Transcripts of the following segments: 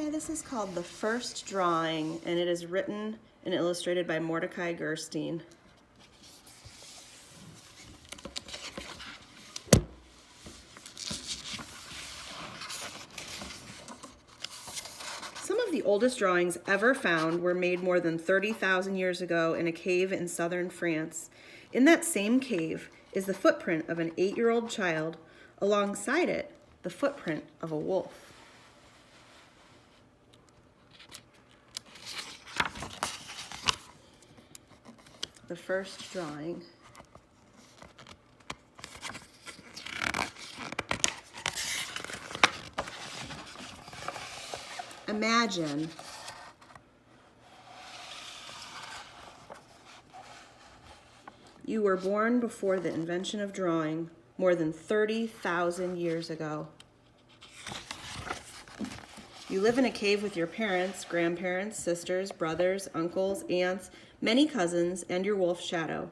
Hi, this is called The First Drawing, and it is written and illustrated by Mordecai Gerstein. Some of the oldest drawings ever found were made more than 30,000 years ago in a cave in southern France. In that same cave is the footprint of an 8-year-old child. Alongside it, the footprint of a wolf. The first drawing. Imagine you were born before the invention of drawing more than 30,000 years ago. You live in a cave with your parents, grandparents, sisters, brothers, uncles, aunts, many cousins, and your wolf Shadow.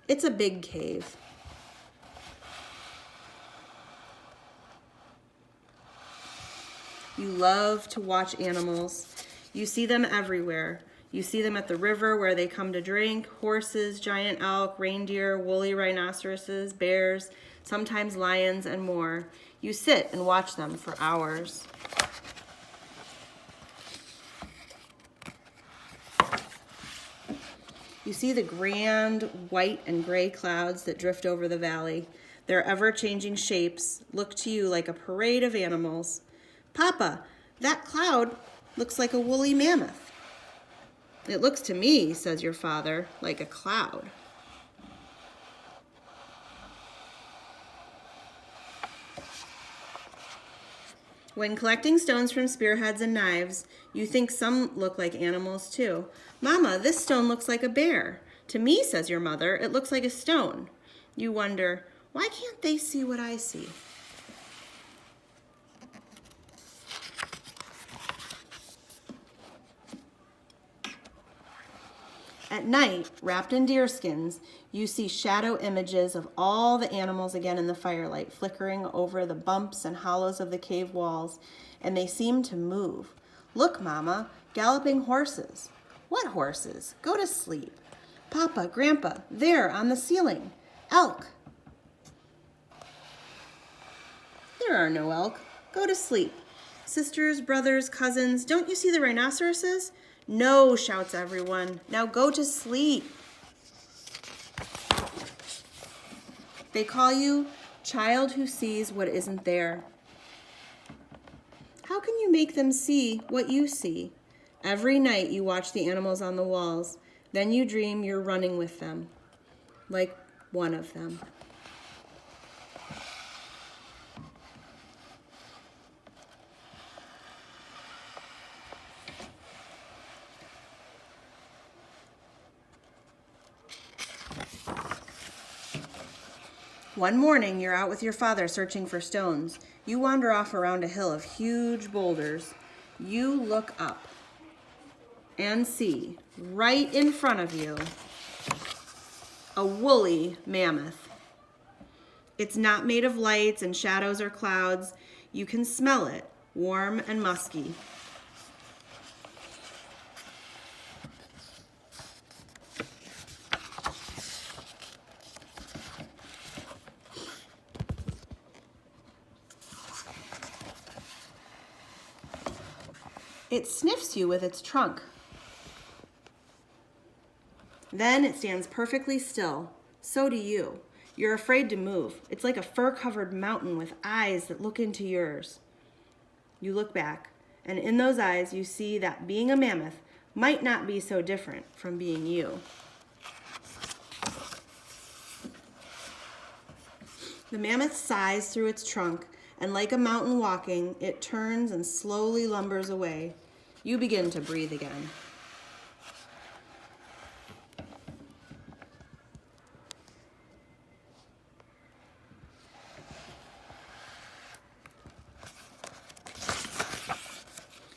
It's a big cave. You love to watch animals. You see them everywhere. You see them at the river where they come to drink, horses, giant elk, reindeer, woolly rhinoceroses, bears, sometimes lions, and more. You sit and watch them for hours. You see the grand white and gray clouds that drift over the valley. Their ever-changing shapes look to you like a parade of animals. Papa, that cloud looks like a woolly mammoth. It looks to me, says your father, like a cloud. When collecting stones from spearheads and knives, you think some look like animals too. Mama, this stone looks like a bear. To me, says your mother, it looks like a stone. You wonder, why can't they see what I see? At night, wrapped in deerskins, you see shadow images of all the animals again in the firelight, flickering over the bumps and hollows of the cave walls, and they seem to move. Look, Mama, galloping horses. What horses? Go to sleep. Papa, Grandpa, there on the ceiling. Elk. There are no elk. Go to sleep. Sisters, brothers, cousins, don't you see the rhinoceroses? No, shouts everyone. Now go to sleep. They call you child who sees what isn't there. How can you make them see what you see? Every night you watch the animals on the walls. Then you dream you're running with them, like one of them. One morning, you're out with your father searching for stones. You wander off around a hill of huge boulders. You look up and see, right in front of you, a woolly mammoth. It's not made of lights and shadows or clouds. You can smell it, warm and musky. It sniffs you with its trunk. Then it stands perfectly still. So do you. You're afraid to move. It's like a fur-covered mountain with eyes that look into yours. You look back, and in those eyes you see that being a mammoth might not be so different from being you. The mammoth sighs through its trunk, and like a mountain walking, it turns and slowly lumbers away. You begin to breathe again.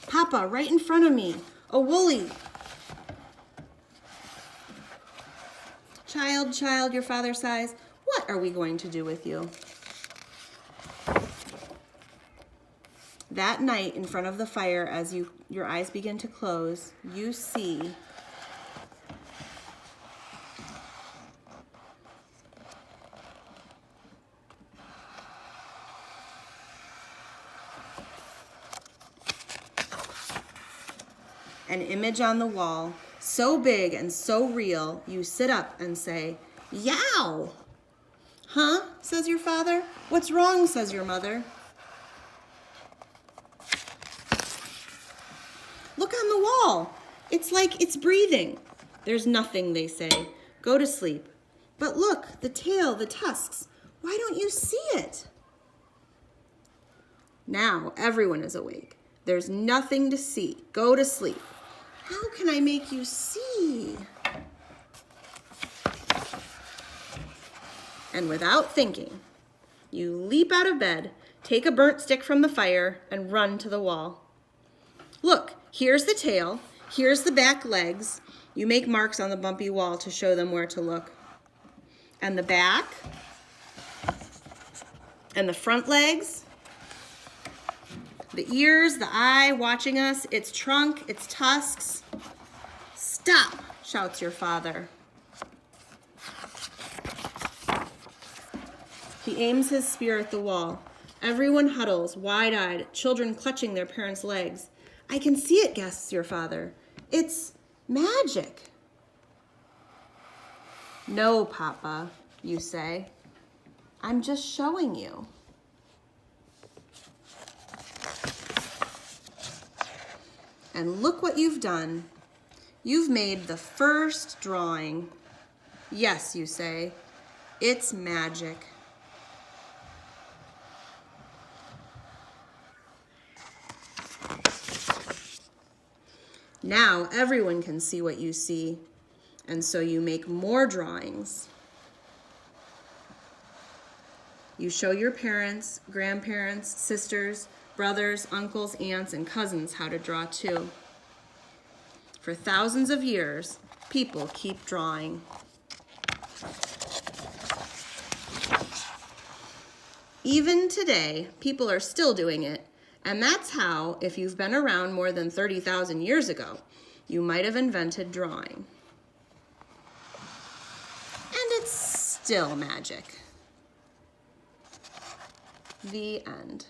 Papa, right in front of me, a woolly. Child, child, your father sighs, what are we going to do with you? That night, in front of the fire, as your eyes begin to close, you see an image on the wall, so big and so real, you sit up and say, "Yow!" "Huh?" says your father. "What's wrong?" says your mother. "Look on the wall. It's like it's breathing." "There's nothing," they say. "Go to sleep." "But look, the tail, the tusks. Why don't you see it?" Now everyone is awake. "There's nothing to see. Go to sleep." "How can I make you see?" And without thinking, you leap out of bed, take a burnt stick from the fire, and run to the wall. "Look, here's the tail, here's the back legs." You make marks on the bumpy wall to show them where to look. "And the back, and the front legs, the ears, the eye watching us, its trunk, its tusks." "Stop!" shouts your father. He aims his spear at the wall. Everyone huddles, wide-eyed, children clutching their parents' legs. "I can see it," gasps your father. "It's magic." "No, Papa," you say. "I'm just showing you." And look what you've done. You've made the first drawing. "Yes," you say, "it's magic." Now everyone can see what you see, and so you make more drawings. You show your parents, grandparents, sisters, brothers, uncles, aunts, and cousins how to draw too. For thousands of years, people keep drawing. Even today, people are still doing it, and that's how, if you've been around more than 30,000 years ago, you might have invented drawing. And it's still magic. The end.